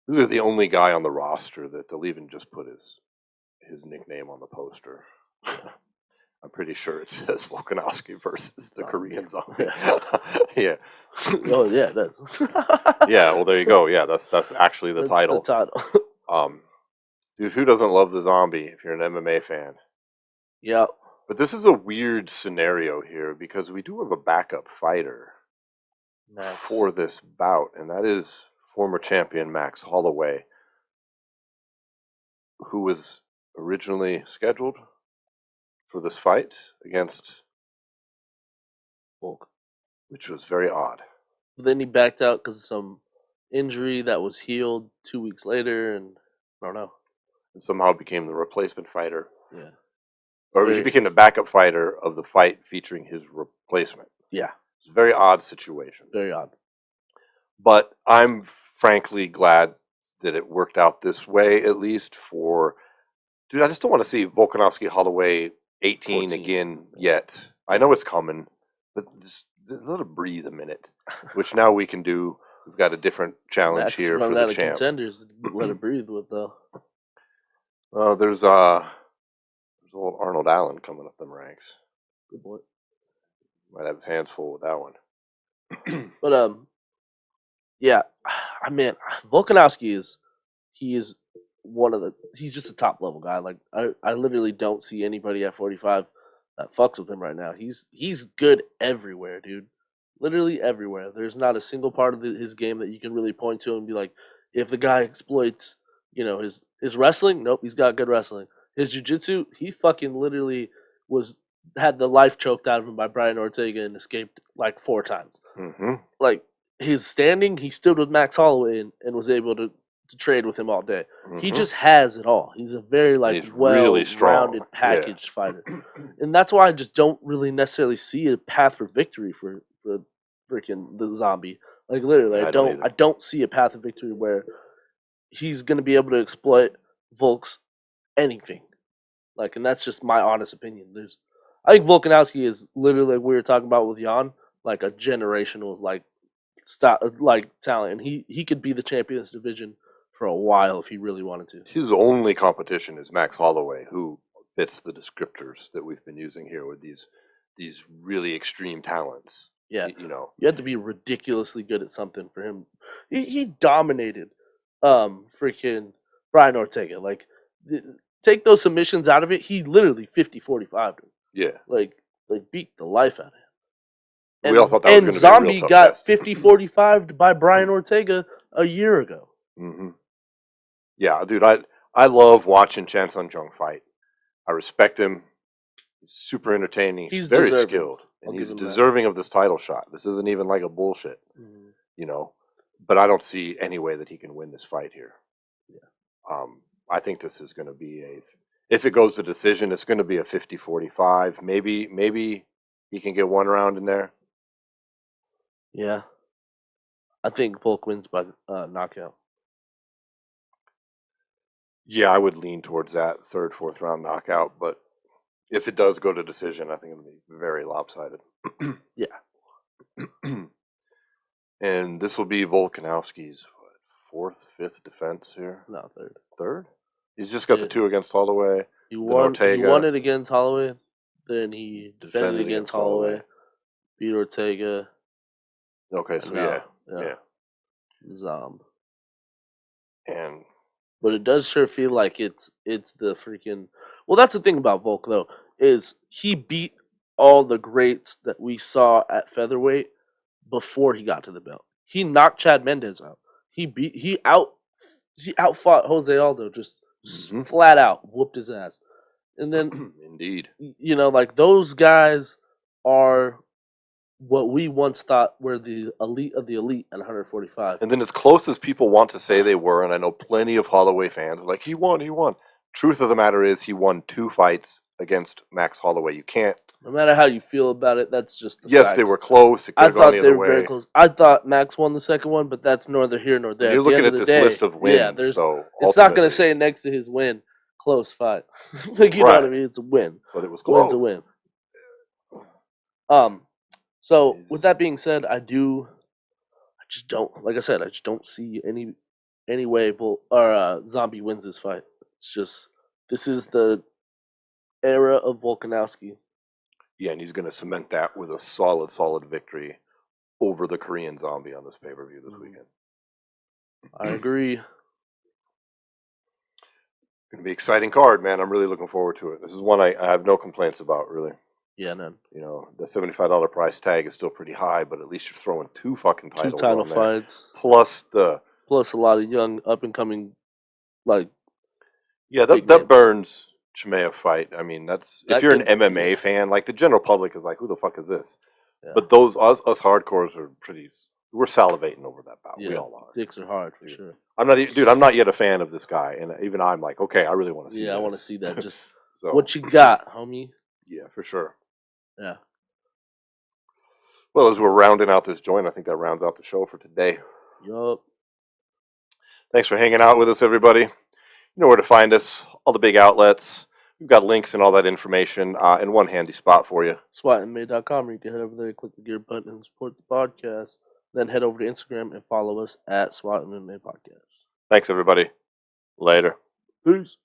Really the only guy on the roster that they'll even just put his nickname on the poster. I'm pretty sure it says Volkanovski versus the Korean Zombie. Yeah. Oh yeah, that's yeah. Well, there you go. Yeah, that's actually the title. The title. Dude, who doesn't love the Zombie if you're an MMA fan? Yeah. But this is a weird scenario here because we do have a backup fighter for this bout, and that is former champion Max Holloway, who was originally scheduled for this fight against Volk, which was very odd. Then he backed out because of some injury that was healed 2 weeks later, and I don't know. And somehow became the replacement fighter. Yeah. Or he became the backup fighter of the fight featuring his replacement. Yeah. It's a very odd situation. Very odd. But I'm frankly glad that it worked out this way, at least for... Dude, I just don't want to see Volkanovski Holloway 18 14. Again yet. I know it's coming, but just let it breathe a minute, which now we can do. We've got a different challenge here for the champ. Contenders, let it breathe with though. There's old Arnold Allen coming up them ranks. Good boy. Might have his hands full with that one. But yeah, I mean, Volkanovski is he's just a top level guy. Like I literally don't see anybody at 45 that fucks with him right now. He's good everywhere, dude. Literally everywhere. There's not a single part of his game that you can really point to and be like, if the guy exploits, his wrestling, nope, he's got good wrestling. His jiu-jitsu, he fucking literally had the life choked out of him by Brian Ortega and escaped like 4 times. Mm-hmm. Like his standing, he stood with Max Holloway and was able to to trade with him all day. He Mhm. just has it all. He's a very He's really strong. well-rounded, Yeah. packaged fighter, and that's why I just don't really necessarily see a path for victory for freaking the zombie. Like literally, I don't either. I don't see a path of victory where he's gonna be able to exploit Volk's anything. Like, and that's just my honest opinion. I think Volkanovski is literally like we were talking about with Jan, like a generational talent, and he could be the champion of this division for a while if he really wanted to. His only competition is Max Holloway, who fits the descriptors that we've been using here with these really extreme talents. Yeah, You know, you have to be ridiculously good at something for him. He dominated, freaking Brian Ortega. Like, take those submissions out of it, he literally 50-45'd him. yeah. Like beat the life out of him. We all thought that was going to be a real Zombie tough got test. 50-45'd by Brian Ortega a year ago. Mm-hmm. Yeah, dude, I love watching Chan Sung Jung fight. I respect him. He's super entertaining. He's very deserving. skilled, and I'll he's give him that. deserving of this title shot. This isn't even like a bullshit, you know. But I don't see any way that he can win this fight here. Yeah. I think this is going to be if it goes to decision, it's going to be a 50-45. Maybe he can get one round in there. Yeah. I think Volk wins by knockout. Yeah, I would lean towards that third, fourth round knockout. But if it does go to decision, I think it'll be very lopsided. Yeah. And this will be Volkanovski's fourth, fifth defense here. No, third. Third? He's just got the Yeah. 2 against Holloway. He then won. He Ortega. won it against Holloway. Then he defended Defended against against Holloway. Holloway. Beat Ortega. Okay, and so now, yeah. Zomb. And But it does sure feel like it's the freaking. Well, that's the thing about Volk though, is he beat all the greats that we saw at featherweight before he got to the belt. He knocked Chad Mendez out. He outfought Jose Aldo just flat out, whooped his ass. And then indeed, you know, like those guys are what we once thought were the elite of the elite at 145. and then as close as people want to say they were, and I know plenty of Holloway fans are like, he won. Truth of the matter is he won 2 fights against Max Holloway. You can't. No matter how you feel about it, that's just the Yes, fact. they were close. It could I have gone thought the they other were very way. close. I thought Max won the second one, but that's neither here nor there. When you're At the looking end at of this the day, list of wins, yeah, so it's not going ultimately- to say next to his win, close fight. Like, you know what I Right. mean? It's a win. But it was close. Win's a win. So with that being said, I just don't see any way Zombie wins this fight. It's just this is the era of Volkanovski. Yeah, and he's going to cement that with a solid victory over the Korean Zombie on this pay-per-view this weekend. I agree. Going to be an exciting card, man. I'm really looking forward to it. This is one I have no complaints about, really. Yeah, none. You know, the $75 price tag is still pretty high, but at least you're throwing 2 fucking titles 2 title on there. fights. Plus a lot of young, up-and-coming, like... Yeah, big that names. Burns Chimaev fight. I mean, if That you're an could- MMA fan, like the general public is like, who the fuck is this? Yeah. But those us hardcores are we're salivating over that bout. Yeah, We all are. dicks are hard, for Yeah. sure. I'm not yet a fan of this guy, and even I'm like, okay, I really want to see. Yeah, I want to this. see that. Just So, what you got, homie. Yeah, for sure. Yeah. Well, as we're rounding out this joint, I think that rounds out the show for today. Yup. Thanks for hanging out with us, everybody. You know where to find us, all the big outlets. We've got links and all that information in one handy spot for you. SWATandMA.com, or you can head over there, click the gear button, and support the podcast. Then head over to Instagram and follow us at SWAT and MMA Podcast. Thanks, everybody. Later. Peace.